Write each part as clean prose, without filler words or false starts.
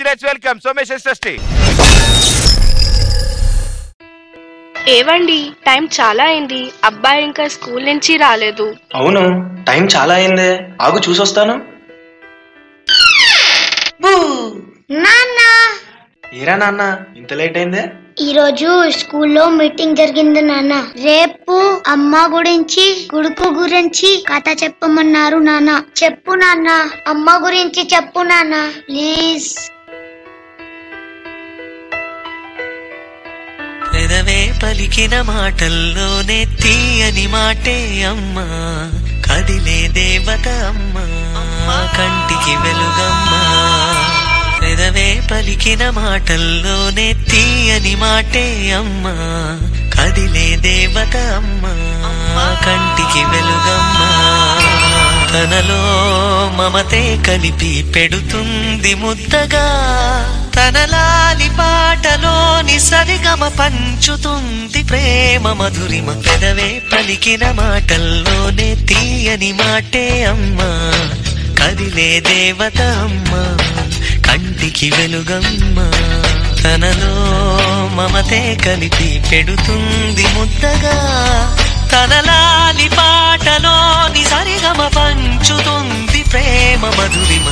Let's welcome Somesh Srishti. ఏవండి time చాలా అయింది, అబ్బాయి ఇంకా స్కూల్ నుంచి రాలేదు. అవును, టైం చాలా అయిందే, ఆగు చూసొస్తాను. ఏరా నాన్న, ఇంత లేట్ అయిందే? ఈరోజు స్కూల్లో మీటింగ్ జరిగింది నాన్న. రేపు అమ్మ గురించి కొడుకు గురించి కథ చెప్పమన్నారు నాన్న. చెప్పు నాన్న, అమ్మ గురించి చెప్పు నాన్న ప్లీజ్. పెదవే పలికిన మాటల్లోనే తీయని మాటే అమ్మా, కదిలే దేవత అమ్మా, కంటికి వెలుగమ్మా. పెదవే పలికిన మాటల్లోనే తీయని మాటే అమ్మా, కదిలే దేవత అమ్మా, కంటికి వెలుగమ్మా. తనలో మమతే కలిపి పెడుతుంది ముద్దగా, తనలాలి పాటలోని సరిగమ పంచుతుంది ప్రేమ మధురిమ. పెదవే పలికిన మాటల్లోనే తీయని మాటే అమ్మా, కదిలే దేవత అమ్మా, కంటికి వెలుగమ్మా. తనలో మమతే కలిపి పెడుతుంది ముద్దగా, తనలాలి పాటలోని సరిగమ పంచుతుంది ప్రేమ మధురిమ.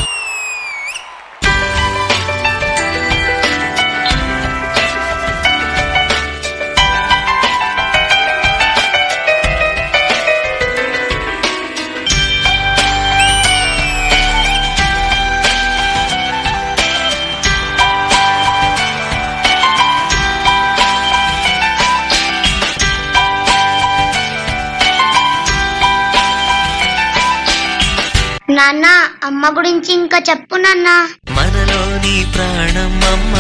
నాన్న, అమ్మ గురించి ఇంకా చెప్పు నాన్న. మనలోని ప్రాణం అమ్మ,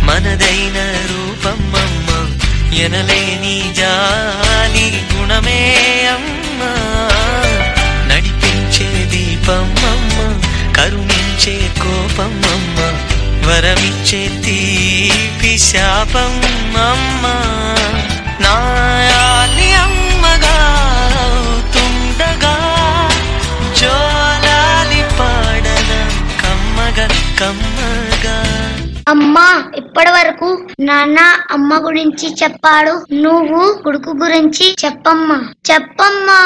మనదైన రూపం అమ్మ, ఎనలేని జాలి గుణమే అమ్మ, నడిపించే దీపం అమ్మ, కరుణించే కోపం అమ్మ, వరమిచ్చే తీపి శాపం అమ్మ. నాయాలి అమ్మగా అవుతుండగా, జోలాలి పాడన కమ్మగా కమ్మగా. అమ్మా, ఇప్పటి వరకు నాన్న అమ్మ గురించి చెప్పాడు, నువ్వు కొడుకు గురించి చెప్పమ్మా. చెప్పమ్మా.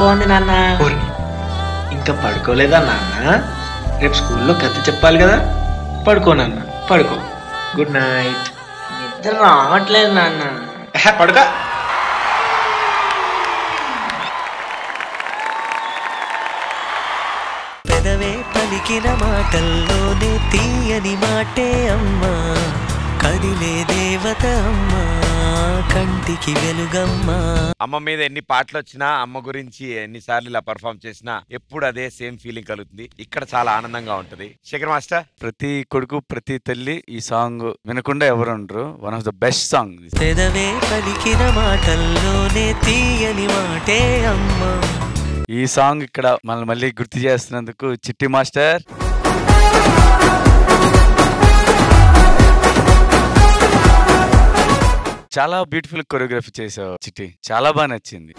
బాగుంది నాన్న. ఇంకా పడుకోలేదా నాన్న? రేపు స్కూల్లో కథ చెప్పాలి కదా. పడుకో నాన్న, పడుకో. Good night. నిద్ర రావట్లేదు నాన్న. పడుకో. పెదవే పలికిన మాటల్లోనే తీయని మాటే అమ్మా, కదిలే దేవత అమ్మా, కంటికి వెలుగమ్మా. అమ్మ మీద ఎన్ని పాటలు వచ్చినా, అమ్మ గురించి ఎన్నిసార్లు ఇలా పర్ఫామ్ చేసినా ఎప్పుడు అదే సేమ్ ఫీలింగ్ కలుగుతుంది. ఇక్కడ చాలా ఆనందంగా ఉంటది. శేఖర్ మాస్టర్, ప్రతి కొడుకు ప్రతి తల్లి ఈ సాంగ్ వినకుండా ఎవరు ఉండరు. One of the best song. పెదవే పలికిన మాటల్లోనే తీయని మాటే అమ్మా. ఈ సాంగ్ ఇక్కడ మనల్ని మళ్ళీ గుర్తు చేస్తున్నందుకు చిట్టి మాస్టర్, చాలా బ్యూటిఫుల్ కొరియోగ్రఫీ చేసావు చిట్టి, చాలా బాగా నచ్చింది.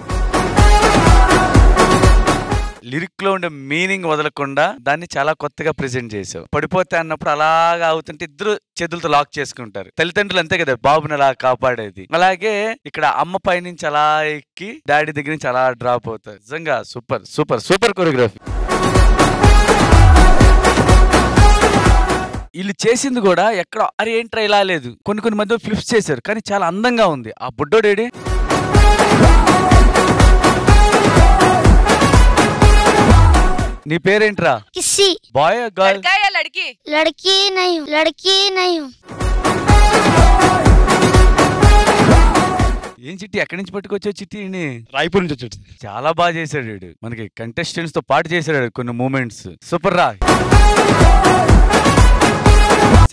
లిరిక్ లో ఉండే మీనింగ్ వదలకుండా దాన్ని చాలా కొత్తగా ప్రెజెంట్ చేసావు. పడిపోతే అన్నప్పుడు అలాగా అవుతుంటే ఇద్దరు చేతులతో లాక్ చేసుకుంటారు. తల్లిదండ్రులు అంతే కదా బాబుని అలా కాపాడేది. అలాగే ఇక్కడ అమ్మ పై నుంచి అలా ఎక్కి డాడీ దగ్గర నుంచి అలా డ్రాప్ అవుతారు. నిజంగా సూపర్ సూపర్ సూపర్ కొరియోగ్రఫీ. వీళ్ళు చేసింది కూడా ఎక్కడ అరే ఏంట్రా ఇలా లేదు, కొన్ని మధ్య ఫ్లిప్స్ చేశారు కానీ చాలా అందంగా ఉంది. ఆ బుడ్డోడేడి నీ పేరేంట్రా? కిస్సీ. Boy girl? లड़की लड़की नहीं हूँ, लड़की नहीं हूँ. ఏం చిట్టి ఎక్కడి నుంచి పట్టుకొచ్చావు చిట్టి? రాయపూర్ నుంచి వచ్చాడు. చాలా బాగా చేశాడు వీడు, మనకి కంటెస్టెంట్స్ తో పాటు చేశాడు కొన్ని మూమెంట్స్. సూపర్ రా.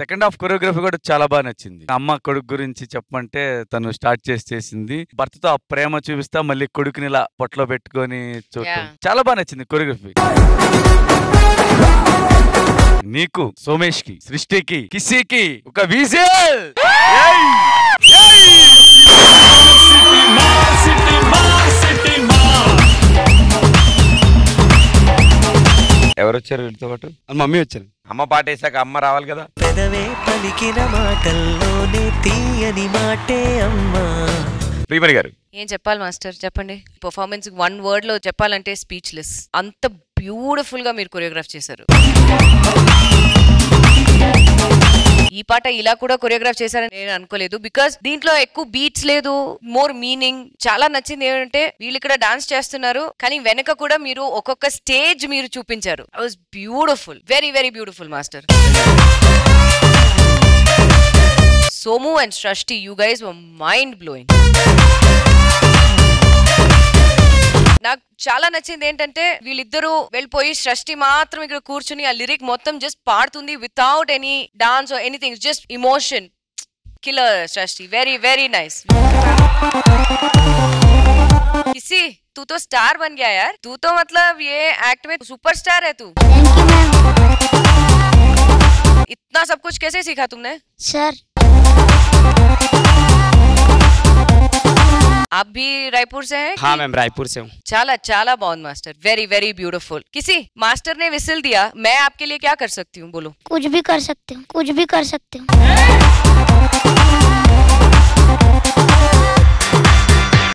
సెకండ్ హాఫ్ కొరియోగ్రఫీ కూడా చాలా బాగా నచ్చింది. అమ్మ కొడుకు గురించి చెప్పమంటే తను స్టార్ట్ చేసింది భర్తతో ఆ ప్రేమ చూపిస్తా మళ్ళీ కొడుకుని ఇలా పొట్టలో పెట్టుకొని చూడటం చాలా బాగా నచ్చింది కొరియోగ్రఫీ. నీకు, సోమేష్ కి, సృష్టికి, కిస్సీకి ఒక విజిల్. ఎవరు వచ్చారు వీళ్ళతో పాటు? మమ్మీ వచ్చాను. అమ్మ పాట వేసాక అమ్మ రావాలి కదా. పెదవే పలికిన మాటల్లోనే తీయని మాటే అమ్మా. ప్రియమణి గారు ఏం చెప్పాలి మాస్టర్, చెప్పండి. పర్ఫార్మెన్స్ 1 word లో చెప్పాలంటే స్పీచ్లెస్. అంత బ్యూటిఫుల్ గా మీరు కొరియోగ్రాఫ్ చేశారు. ఈ పాట ఇలా కూడా కొరియోగ్రాఫ్ చేశారని నేను అనుకోలేదు. బికాస్ దీంట్లో ఎక్కువ బీట్స్ లేదు, మోర్ మీనింగ్. చాలా నచ్చింది ఏంటంటే వీళ్ళు ఇక్కడ డాన్స్ చేస్తున్నారు కానీ వెనక కూడా మీరు ఒక్కొక్క స్టేజ్ మీరు చూపించారు. I was beautiful, very very beautiful master. Somu and Srishti, you guys were mind blowing. నాకు చాలా నచ్చింది ఏంటంటే వీళ్ళిద్దరూ వెళ్ళిపోయి సృష్టి మాత్రం ఇక్కడ కూర్చుని ఆ లిరిక్ మొత్తం జస్ట్ పాడుతుంది without any dance or anything, just emotion. Killer సృష్టి, వెరీ వెరీ నైస్. किसी तू तो स्टार बन गया यार, तू तो मतलब ये एक्ट में सुपरस्टार है तू. इतना सब कुछ कैसे सीखा तुमने? सर आप भी रायपुर से हैं? हाँ मैम रायपुर से हूँ. चाला चाला bound master, very very beautiful. किसी मास्टर ने विसिल दिया, मैं आपके लिए क्या कर सकती हूँ, बोलो. कुछ भी कर सकते हो, कुछ भी कर सकते हो.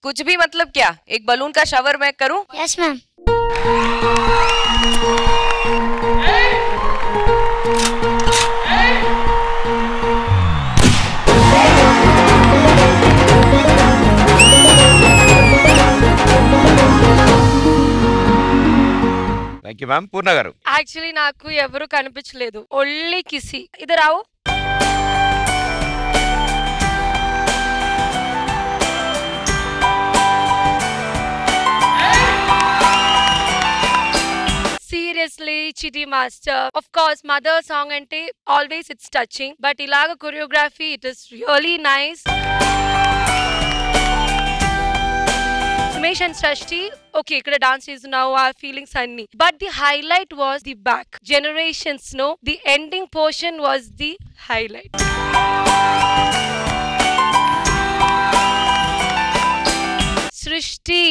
कुछ भी मतलब क्या? एक बलून का शावर मैं करूँ? Yes ma'am. Thank you ma'am. Purna garu actually నాకు ఎవరు కనిపించలేదు, ఓన్లీ కిసి. ఇది రావు. Seriously, Chidi Master. Of course, mother song ante always it's touching, but ilaga choreography it is really nice. Sumesh and Srishti, okay, ikkada dance is now our feelings anni, but the highlight was the back. Generations, no, the ending portion was the highlight. Srishti,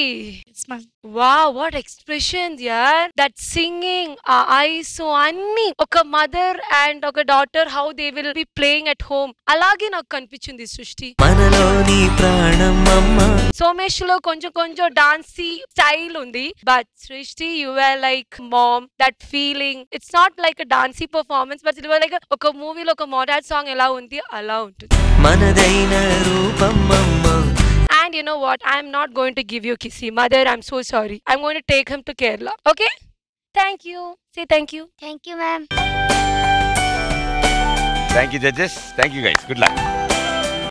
wow, what expressions, yaar. That singing, eyes, so anni. Oka mother and oka daughter, how they will be playing at home. Alage నాకు కనిపించింది సృష్టి. మనలోని ప్రాణం అమ్మ. సోమేష్ లో కొంచెం dancey style ఉంది, but Srishti you were like ma'am. That feeling, it's not like a dancey performance, but it was like ఒక మూవీలో ఒక మోడర్న్ సాంగ్ ఎలా ఉంది అలా ఉంటుంది. మనదైన రూపం అమ్మ. And you know what? I'm not going to give you Kissy. Mother, I'm so sorry. I'm going to take him to Kerala. Okay? Thank you. Say thank you. Thank you, ma'am. Thank you judges, thank you guys, good luck.